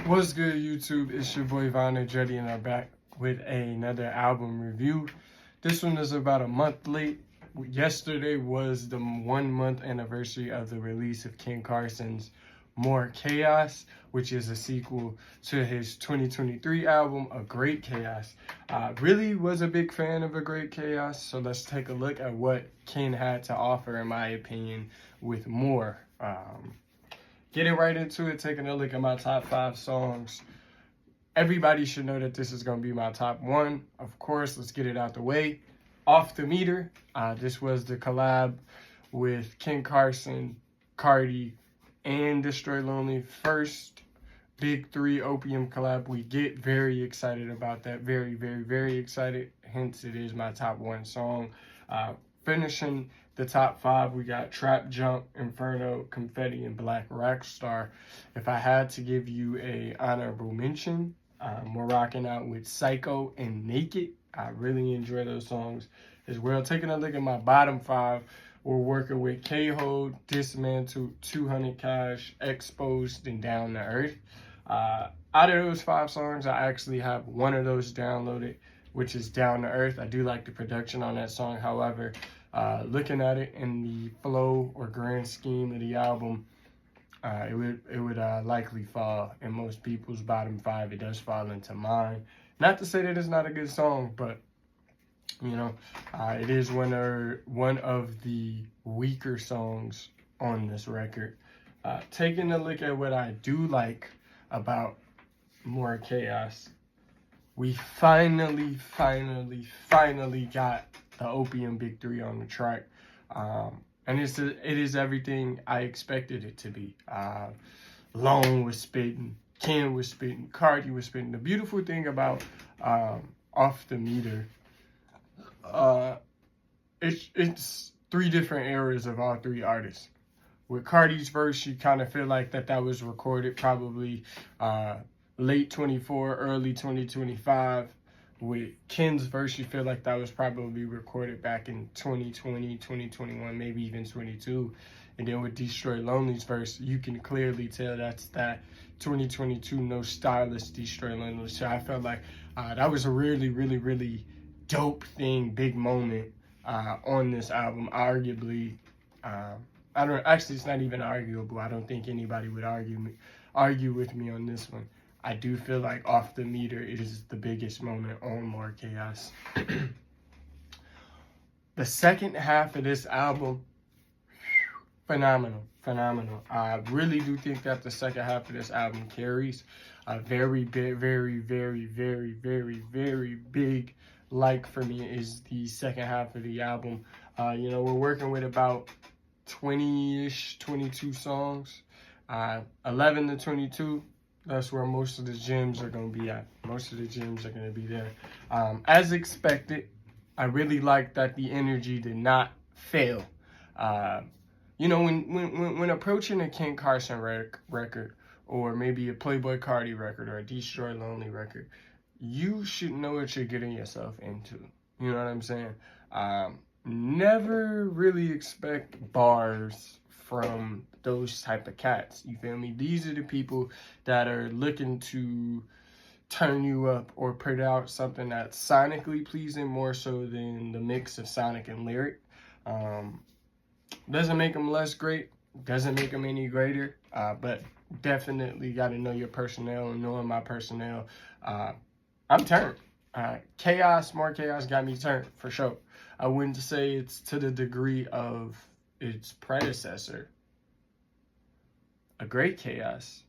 What's good, YouTube? It's your boy Vonda Jetty, and I'm back with another album review. This one is about a month late. Yesterday was the 1 month anniversary of the release of King Carson's More Chaos, which is a sequel to his 2023 album, A Great Chaos. Really was a big fan of A Great Chaos, so let's take a look at what Ken had to offer, in my opinion, with More. Getting right into it, taking a look at my top 5 songs. Everybody should know that this is going to be my top 1. Of course, let's get it out the way. Off the Meter. This was the collab with King Carson, Cardi, and Destroy Lonely. First big 3 Opium collab we get. Very excited about that. Very, very, very excited. Hence, it is my top 1 song. Finishing the top 5, we got Trap Jump, Inferno, Confetti, and Black Rockstar. If I had to give you a honorable mention, we're rocking out with Psycho and Naked. I really enjoy those songs as well. Taking a look at my bottom 5, we're working with K-Hold, Dismantled, 200 Cash, Exposed, and Down to Earth. Out of those 5 songs, I actually have one of those downloaded, which is Down to Earth. I do like the production on that song. However, looking at it in the flow or grand scheme of the album, it would likely fall in most people's bottom 5. It does fall into mine. Not to say that it's not a good song, but you know, it is one of the weaker songs on this record. Taking a look at what I do like about More Chaos, we finally got the Opium Big 3 on the track. And it is everything I expected it to be. Long was spitting, Ken was spitting, Cardi was spitting. The beautiful thing about Off the Meter, it's 3 different eras of all 3 artists. With Cardi's verse, you kind of feel like that was recorded probably late 24, early 2025. With Ken's verse, you feel like that was probably recorded back in 2020, 2021, maybe even 22. And then with Destroy Lonely's verse, you can clearly tell that's that 2022 No Stylist Destroy Lonely. So I felt like that was a really dope thing, big moment on this album. Arguably, it's not even arguable. I don't think anybody would argue with me on this one. I do feel like Off the Meter is the biggest moment on More Chaos. The second half of this album, phenomenal. I really do think that the second half of this album carries. A very big like for me is the second half of the album. We're working with about 20-ish, 22 songs, 11 to 22. That's where most of the gems are going to be at. Most of the gems are going to be there. As expected, I really like that the energy did not fail. When approaching a King Carson record, or maybe a Playboi Carti record, or a Destroy Lonely record, you should know what you're getting yourself into. You know what I'm saying? Never really expect bars from those type of cats. You feel me? These are the people that are looking to turn you up or put out something that's sonically pleasing more so than the mix of sonic and lyric. Doesn't make them less great, doesn't make them any greater, but definitely got to know your personnel, and knowing my personnel, I'm turned. More Chaos got me turned, for sure. I wouldn't say it's to the degree of its predecessor, A Great Chaos,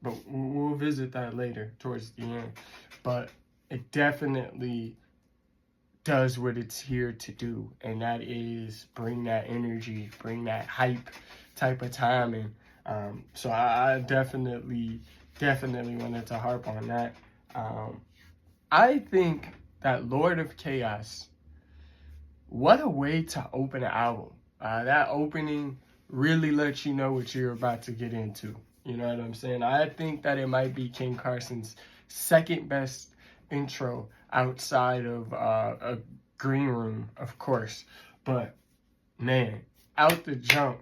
but we'll visit that later towards the end. But it definitely does what it's here to do, and that is bring that energy, bring that hype type of timing. So I definitely wanted to harp on that. I think that Lord of Chaos, what a way to open an album. That opening really lets you know what you're about to get into. You know what I'm saying? I think that it might be King Carson's second best intro outside of a Green Room, of course. But man, out the jump,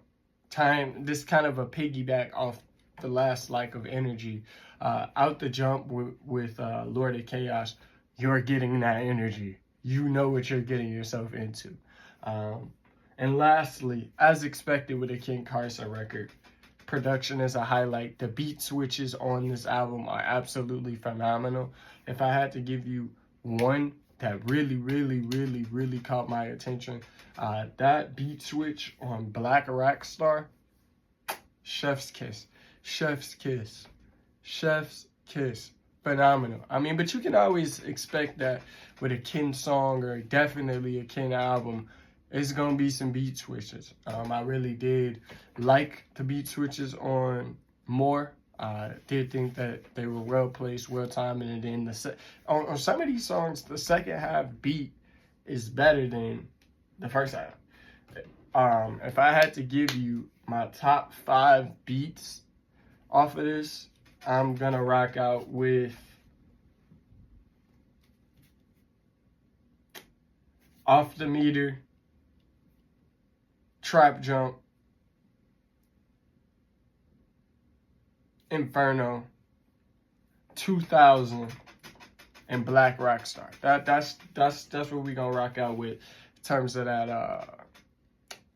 this kind of a piggyback off the last like of energy. Out the jump with Lord of Chaos, you're getting that energy. You know what you're getting yourself into. And lastly, as expected with a King Carson record, production is a highlight. The beat switches on this album are absolutely phenomenal. If I had to give you one that really caught my attention, that beat switch on Black Rockstar, chef's kiss, chef's kiss, chef's kiss, phenomenal. I mean, but you can always expect that with a Ken song or definitely a Ken album, it's gonna be some beat switches. I really did like the beat switches on More. Did think that they were well placed, well timed, and then on some of these songs, the second half beat is better than the first half. If I had to give you my top 5 beats off of this, I'm gonna rock out with Off the Meter, Trap Jump, Inferno, 2000, and Black Rockstar. That's what we gonna rock out with in terms of that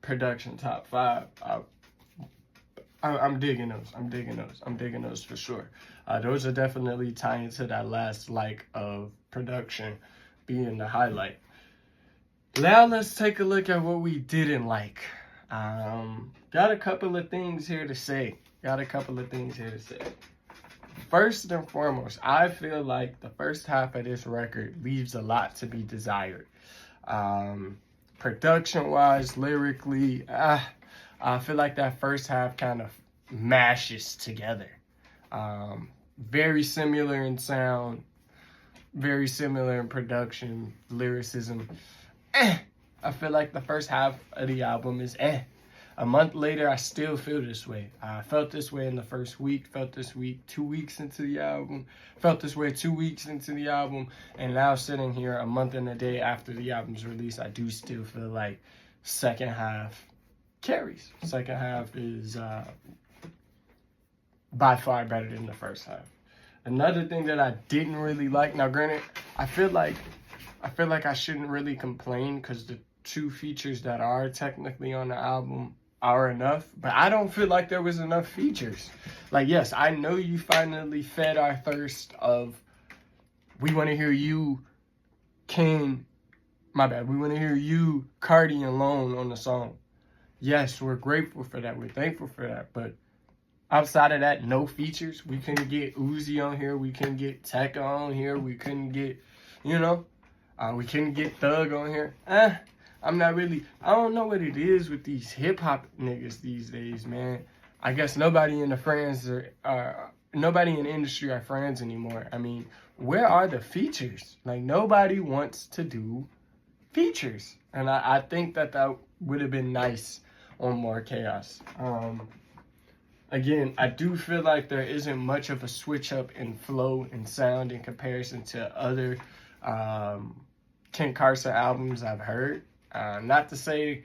production top 5. I'm digging those. I'm digging those for sure. Those are definitely tying to that last like of production being the highlight. Now let's take a look at what we didn't like. Got a couple of things here to say. First and foremost, I feel like the first half of this record leaves a lot to be desired. Production-wise, lyrically, I feel like that first half kind of mashes together. Very similar in sound, very similar in production, lyricism. I feel like the first half of the album is A month later, I still feel this way. I felt this way in the first week, felt this week 2 weeks into the album, felt this way 2 weeks into the album, and now sitting here a month and a day after the album's release, I do still feel like second half carries. Second half is by far better than the first half. Another thing that I didn't really like, now granted, I feel like I shouldn't really complain because the 2 features that are technically on the album are enough, but I don't feel like there was enough features. Like, yes, I know you finally fed our thirst of, we want to hear you, we want to hear you, Cardi, alone on the song. Yes, we're grateful for that, we're thankful for that, but outside of that, no features. We couldn't get Uzi on here, we couldn't get Tekka on here, we couldn't get, we couldn't get Thug on here. I don't know what it is with these hip-hop niggas these days, man. I guess nobody in the industry are friends anymore. I mean, where are the features? Like, nobody wants to do features. And I think that would have been nice on More Chaos. Again, I do feel like there isn't much of a switch up in flow and sound in comparison to other Ken Carson albums I've heard. Not to say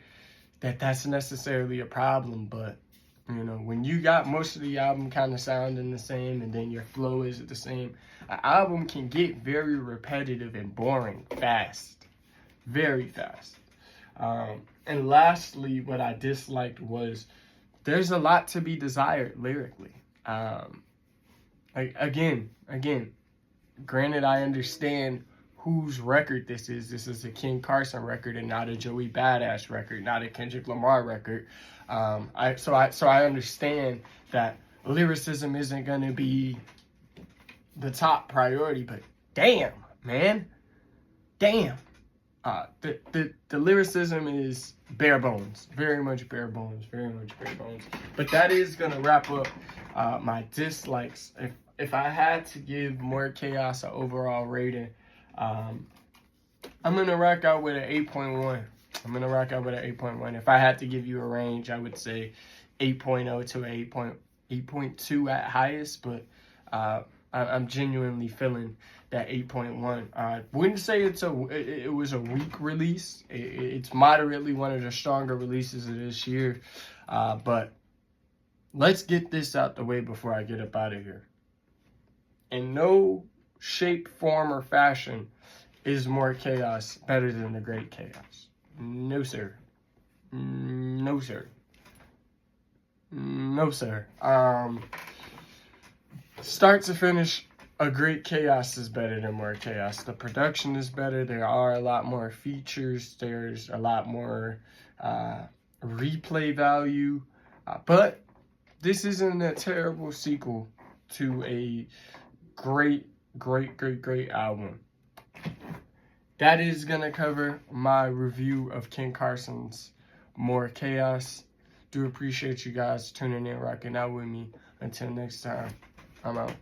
that that's necessarily a problem, but, when you got most of the album kind of sounding the same and then your flow is the same, an album can get very repetitive and boring fast. Very fast. And lastly, what I disliked was there's a lot to be desired lyrically. Again, granted, I understand whose record this is. This is a Ken Carson record and not a Joey Badass record, not a Kendrick Lamar record. So I understand that lyricism isn't going to be the top priority, but damn, man. Damn. The lyricism is bare bones. Very much bare bones. But that is going to wrap up my dislikes. If I had to give More Chaos an overall rating, I'm going to rock out with an 8.1. If I had to give you a range, I would say 8.0 to 8.2 at highest, but I'm genuinely feeling that 8.1. I wouldn't say it was a weak release. It's moderately one of the stronger releases of this year, but let's get this out the way before I get up out of here. In no shape, form, or fashion is more chaos better than the great chaos. No, sir. No, sir. No, sir. Start to finish, a great chaos is better than more chaos. The production is better. There are a lot more features. There's a lot more replay value. But this isn't a terrible sequel to a great album. That is going to cover my review of Ken Carson's More Chaos. Do appreciate you guys tuning in, rocking out with me. Until next time, I'm out.